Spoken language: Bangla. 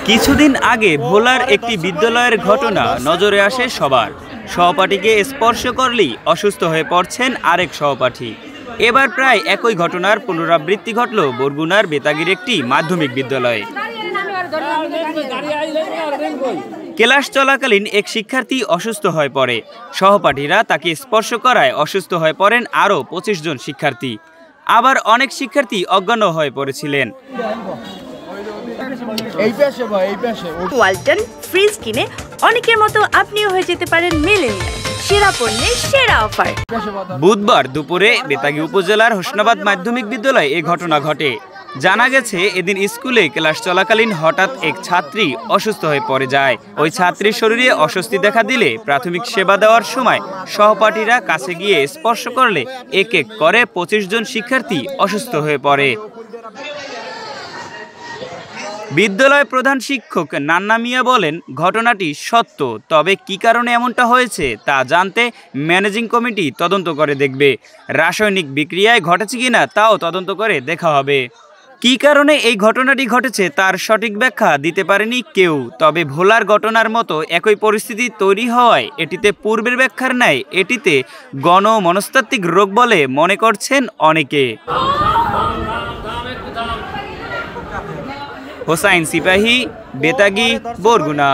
কিছুদিন আগে ভোলার একটি বিদ্যালয়ের ঘটনা নজরে আসে সবার। সহপাঠীকে স্পর্শ করলেই অসুস্থ হয়ে পড়ছেন আরেক সহপাঠী। এবার প্রায় একই ঘটনার পুনরাবৃত্তি ঘটল বরগুনার বেতাগীর একটি মাধ্যমিক বিদ্যালয়ে। ক্লাস চলাকালীন এক শিক্ষার্থী অসুস্থ হয়ে পড়ে। সহপাঠীরা তাকে স্পর্শ করায় অসুস্থ হয়ে পড়েন আরও ২৫ জন শিক্ষার্থী। আবার অনেক শিক্ষার্থী অজ্ঞান হয়ে পড়েছিলেন। ওয়ালটন ফ্রিজ কিনে অনেকের মতো আপনিও হয়ে যেতে পারেন মিলেনিয়াল সেরা পণ্যের সেরা অফার। বুধবার দুপুরে বেতাগী উপজেলার হোসনাবাদ মাধ্যমিক বিদ্যালয়ে এই ঘটনা ঘটে। জানা গেছে, এদিন স্কুলে ক্লাস চলাকালীন হঠাৎ এক ছাত্রী অসুস্থ হয়ে পড়ে যায়। ওই ছাত্রীর শরীরে অস্বস্তি দেখা দিলে প্রাথমিক সেবা দেওয়ার সময় সহপাঠীরা কাছে গিয়ে স্পর্শ করলে এক এক করে ২৫ জন শিক্ষার্থী অসুস্থ হয়ে পড়ে। বিদ্যালয় প্রধান শিক্ষক নান্না মিয়া বলেন, ঘটনাটি সত্য, তবে কি কারণে এমনটা হয়েছে তা জানতে ম্যানেজিং কমিটি তদন্ত করে দেখবে। রাসায়নিক বিক্রিয়ায় ঘটেছে কিনা তাও তদন্ত করে দেখা হবে। কি কারণে এই ঘটনাটি ঘটেছে তার সঠিক ব্যাখ্যা দিতে পারেনি কেউ। তবে ভোলার ঘটনার মতো একই পরিস্থিতি তৈরি হওয়ায় এটিতে পূর্বের ব্যাখ্যার ন্যায় এটিতে গণমনস্তাত্ত্বিক রোগ বলে মনে করছেন অনেকে। হোসাইন সিপাহী, বেতাগী, বরগুনা।